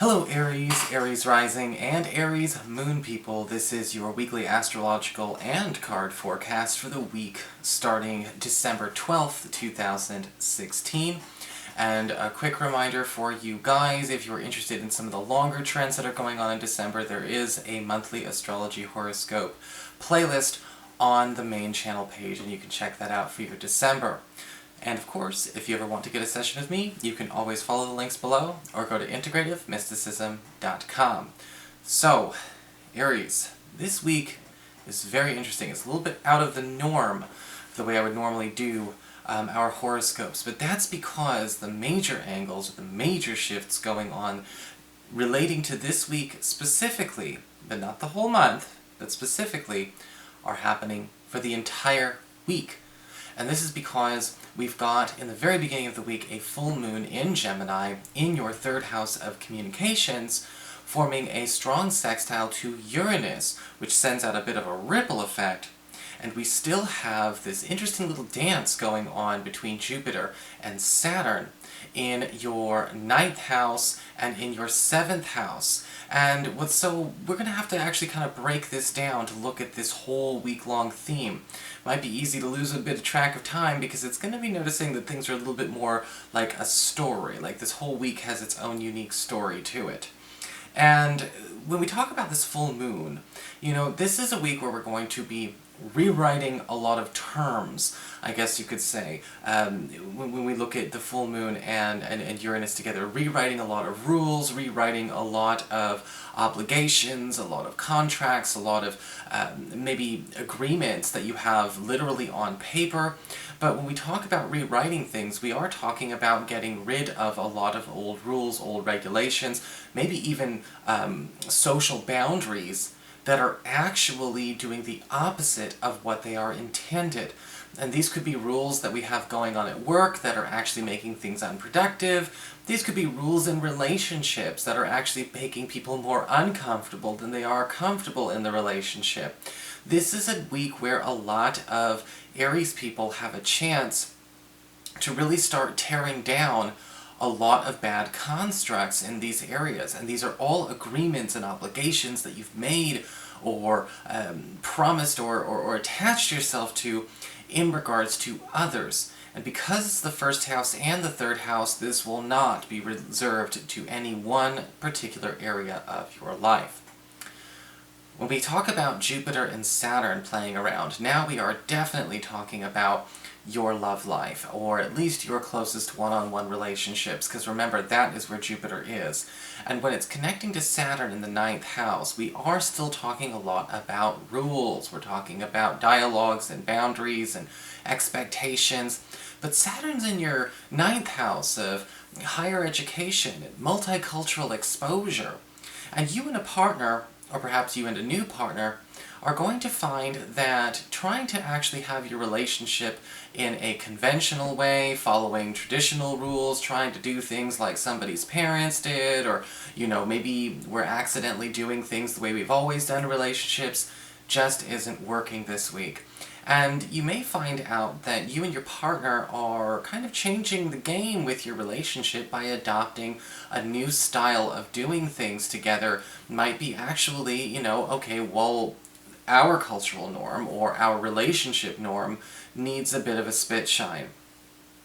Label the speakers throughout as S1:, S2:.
S1: Hello Aries, Aries Rising, and Aries Moon people. This is your weekly astrological and card forecast for the week starting December 12th, 2016. And a quick reminder for you guys, if you're interested in some of the longer trends that are going on in December, there is a monthly astrology horoscope playlist on the main channel page, and you can check that out for your December. And of course, if you ever want to get a session with me, you can always follow the links below or go to integrativemysticism.com. So, Aries, this week is very interesting. It's a little bit out of the norm, the way I would normally do our horoscopes, but that's because the major angles, the major shifts going on relating to this week specifically, but not the whole month, but specifically, are happening for the entire week. And this is because we've got, in the very beginning of the week, a full moon in Gemini, in your third house of communications, forming a strong sextile to Uranus, which sends out a bit of a ripple effect. And we still have this interesting little dance going on between Jupiter and Saturn in your 9th house and in your 7th house. And so we're going to have to actually kind of break this down to look at this whole week-long theme. Might be easy to lose a bit of track of time because it's going to be noticing that things are a little bit more like a story, like this whole week has its own unique story to it. And when we talk about this full moon, this is a week where we're going to be rewriting a lot of terms, I guess you could say, when we look at the full moon and Uranus together, rewriting a lot of rules, rewriting a lot of obligations, a lot of contracts, a lot of maybe agreements that you have literally on paper. But when we talk about rewriting things, we are talking about getting rid of a lot of old rules, old regulations, maybe even social boundaries that are actually doing the opposite of what they are intended. And these could be rules that we have going on at work that are actually making things unproductive. These could be rules in relationships that are actually making people more uncomfortable than they are comfortable in the relationship. This is a week where a lot of Aries people have a chance to really start tearing down a lot of bad constructs in these areas, and these are all agreements and obligations that you've made or promised or attached yourself to in regards to others. And because it's the first house and the third house, this will not be reserved to any one particular area of your life. When we talk about Jupiter and Saturn playing around, now we are definitely talking about your love life, or at least your closest one-on-one relationships, because remember, that is where Jupiter is. And when it's connecting to Saturn in the 9th house, we are still talking a lot about rules. We're talking about dialogues and boundaries and expectations. But Saturn's in your 9th house of higher education and multicultural exposure. And you and a partner, or perhaps you and a new partner, are going to find that trying to actually have your relationship in a conventional way, following traditional rules, trying to do things like somebody's parents did, or, maybe we're accidentally doing things the way we've always done relationships, just isn't working this week. And you may find out that you and your partner are kind of changing the game with your relationship by adopting a new style of doing things together. Might be actually, okay, well, our cultural norm or our relationship norm needs a bit of a spit shine.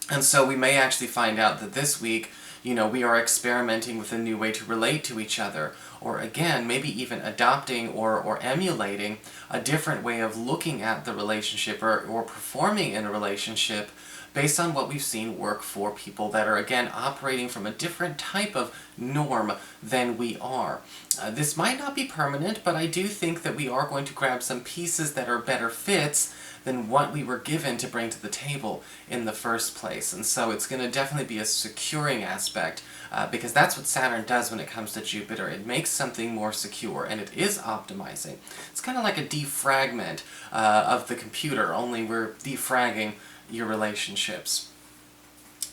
S1: And so we may actually find out that this week, we are experimenting with a new way to relate to each other, or again, maybe even adopting or emulating a different way of looking at the relationship or performing in a relationship based on what we've seen work for people that are, again, operating from a different type of norm than we are. This might not be permanent, but I do think that we are going to grab some pieces that are better fits than what we were given to bring to the table in the first place. And so it's going to definitely be a securing aspect, because that's what Saturn does when it comes to Jupiter. It makes something more secure, and it is optimizing. It's kind of like a defragment of the computer, only we're defragging your relationships.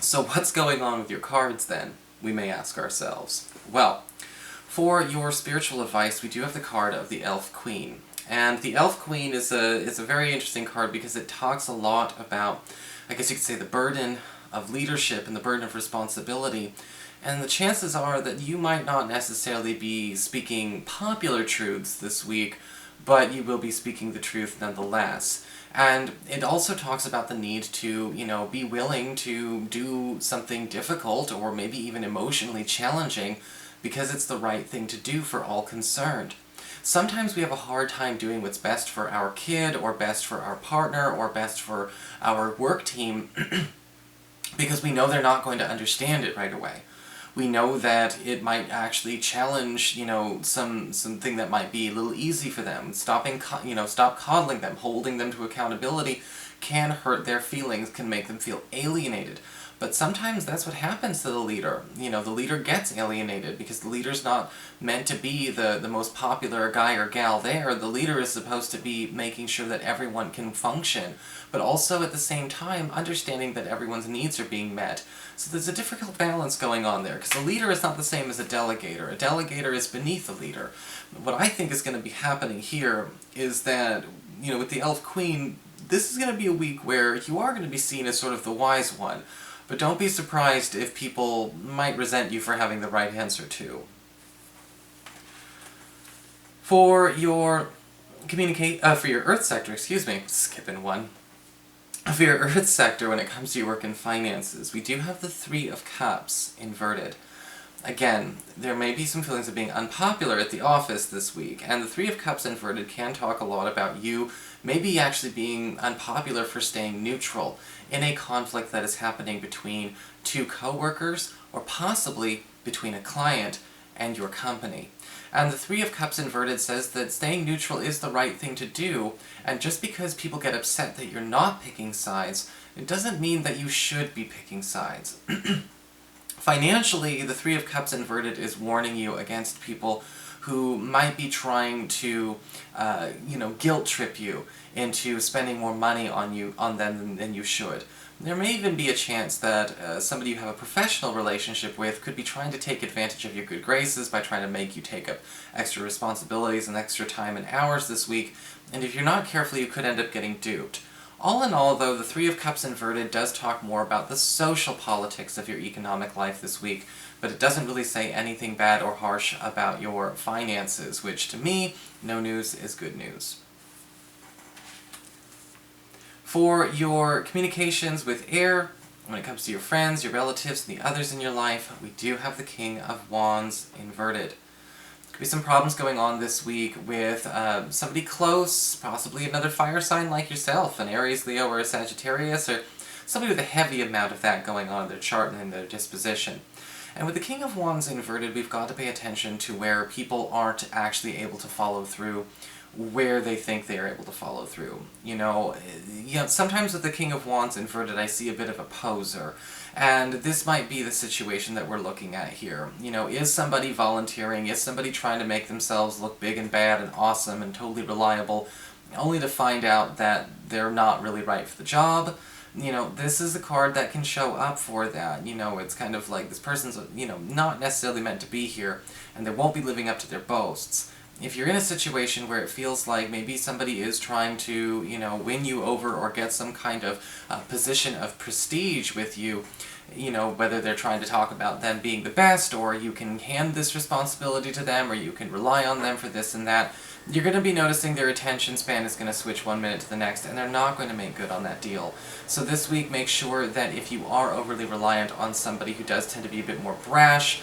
S1: So what's going on with your cards then, we may ask ourselves? Well, for your spiritual advice, we do have the card of the Elf Queen. And the Elf Queen is a very interesting card because it talks a lot about, I guess you could say, the burden of leadership and the burden of responsibility And the chances are that you might not necessarily be speaking popular truths this week, but you will be speaking the truth nonetheless. And it also talks about the need to, be willing to do something difficult or maybe even emotionally challenging because it's the right thing to do for all concerned. Sometimes we have a hard time doing what's best for our kid, or best for our partner, or best for our work team because we know they're not going to understand it right away. We know that it might actually challenge, something that might be a little easy for them. Stop coddling them, holding them to accountability can hurt their feelings, can make them feel alienated. But sometimes that's what happens to the leader. The leader gets alienated because the leader's not meant to be the most popular guy or gal there. The leader is supposed to be making sure that everyone can function, but also at the same time understanding that everyone's needs are being met. So there's a difficult balance going on there, because the leader is not the same as a delegator. A delegator is beneath the leader. What I think is going to be happening here is that, with the Elf Queen, this is going to be a week where you are going to be seen as sort of the wise one. But don't be surprised if people might resent you for having the right answer too. For your for your Earth sector, skipping one. For your Earth sector, when it comes to your work and finances, we do have the Three of Cups inverted. Again, there may be some feelings of being unpopular at the office this week, and the Three of Cups inverted can talk a lot about you maybe actually being unpopular for staying neutral in a conflict that is happening between two co-workers, or possibly between a client and your company. And the Three of Cups inverted says that staying neutral is the right thing to do, and just because people get upset that you're not picking sides, it doesn't mean that you should be picking sides. Financially, the Three of Cups inverted is warning you against people who might be trying to, guilt trip you into spending more money on them than you should. There may even be a chance that somebody you have a professional relationship with could be trying to take advantage of your good graces by trying to make you take up extra responsibilities and extra time and hours this week, and if you're not careful, you could end up getting duped. All in all, though, the Three of Cups inverted does talk more about the social politics of your economic life this week, but it doesn't really say anything bad or harsh about your finances, which, to me, no news is good news. For your communications with air, when it comes to your friends, your relatives, and the others in your life, we do have the King of Wands inverted. Could be some problems going on this week with somebody close, possibly another fire sign like yourself, an Aries, Leo, or a Sagittarius, or somebody with a heavy amount of that going on in their chart and in their disposition. And with the King of Wands inverted, we've got to pay attention to where people aren't actually able to follow through where they think they are able to follow through. Sometimes with the King of Wands inverted, I see a bit of a poser. And this might be the situation that we're looking at here. Is somebody volunteering? Is somebody trying to make themselves look big and bad and awesome and totally reliable, only to find out that they're not really right for the job? This is a card that can show up for that. It's kind of like this person's, not necessarily meant to be here, and they won't be living up to their boasts. If you're in a situation where it feels like maybe somebody is trying to, win you over or get some kind of position of prestige with you, whether they're trying to talk about them being the best, or you can hand this responsibility to them, or you can rely on them for this and that, you're going to be noticing their attention span is going to switch 1 minute to the next, and they're not going to make good on that deal. So this week, make sure that if you are overly reliant on somebody who does tend to be a bit more brash,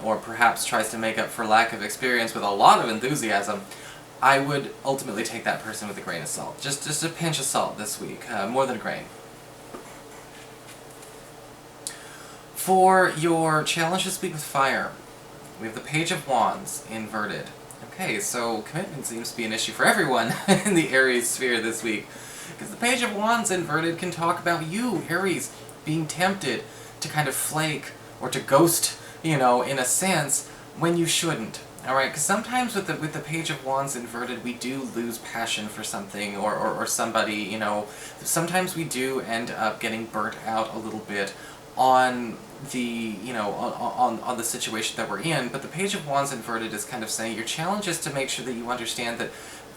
S1: or perhaps tries to make up for lack of experience with a lot of enthusiasm, I would ultimately take that person with a grain of salt. Just a pinch of salt this week, more than a grain. For your challenge this week with fire, we have the Page of Wands inverted. Okay, so commitment seems to be an issue for everyone in the Aries sphere this week. Because the Page of Wands inverted can talk about you, Aries, being tempted to kind of flake or to ghost, in a sense, when you shouldn't. Alright, because sometimes with the Page of Wands inverted, we do lose passion for something or somebody, sometimes we do end up getting burnt out a little bit on the, on the situation that we're in, but the Page of Wands inverted is kind of saying your challenge is to make sure that you understand that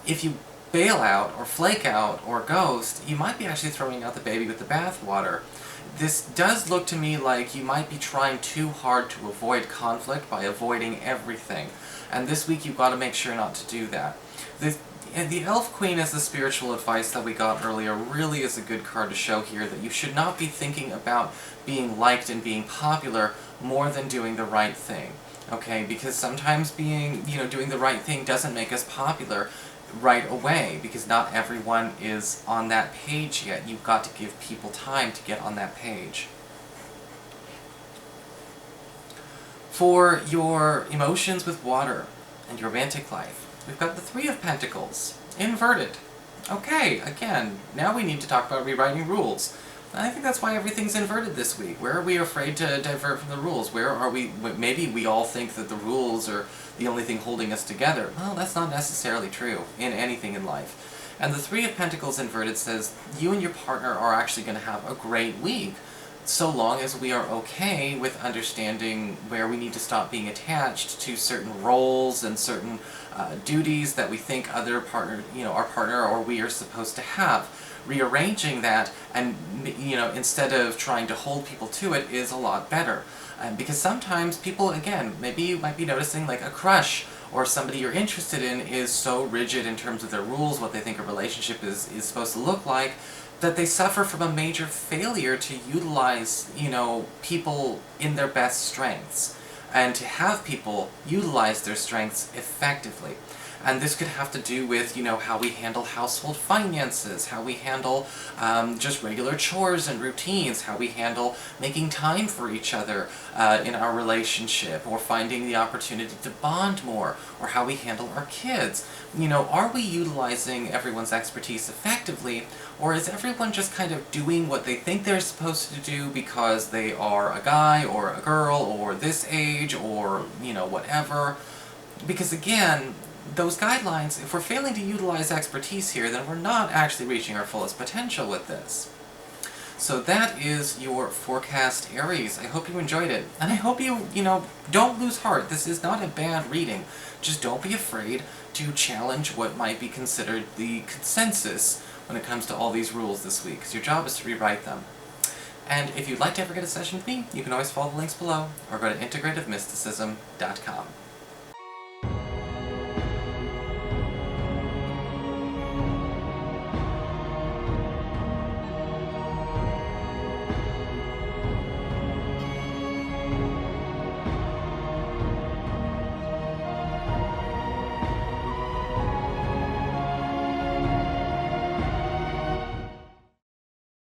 S1: if you bail out or flake out or ghost, you might be actually throwing out the baby with the bathwater. this does look to me like you might be trying too hard to avoid conflict by avoiding everything. And this week you've got to make sure not to do that. The Elf Queen as the spiritual advice that we got earlier really is a good card to show here that you should not be thinking about being liked and being popular more than doing the right thing. Okay, because sometimes doing the right thing doesn't make us popular right away, because not everyone is on that page yet. You've got to give people time to get on that page. For your emotions with water and your romantic life, we've got the Three of Pentacles, inverted. Okay, again, now we need to talk about rewriting rules. I think that's why everything's inverted this week. Where are we afraid to divert from the rules? Where are we, maybe we all think that the rules are the only thing holding us together. Well, that's not necessarily true in anything in life. And the Three of Pentacles inverted says you and your partner are actually going to have a great week, so long as we are okay with understanding where we need to stop being attached to certain roles and certain duties that we think our partner or we are supposed to have. Rearranging that and, instead of trying to hold people to it is a lot better. Because sometimes people, again, maybe you might be noticing like a crush or somebody you're interested in is so rigid in terms of their rules, what they think a relationship is supposed to look like, that they suffer from a major failure to utilize, people in their best strengths, and to have people utilize their strengths effectively. And this could have to do with, how we handle household finances, how we handle just regular chores and routines, how we handle making time for each other in our relationship, or finding the opportunity to bond more, or how we handle our kids. Are we utilizing everyone's expertise effectively, or is everyone just kind of doing what they think they're supposed to do because they are a guy or a girl or this age or, whatever? Because again, those guidelines, if we're failing to utilize expertise here, then we're not actually reaching our fullest potential with this. So that is your forecast, Aries. I hope you enjoyed it. And I hope you, don't lose heart. This is not a bad reading. Just don't be afraid to challenge what might be considered the consensus when it comes to all these rules this week, because your job is to rewrite them. And if you'd like to ever get a session with me, you can always follow the links below, or go to integrativemysticism.com.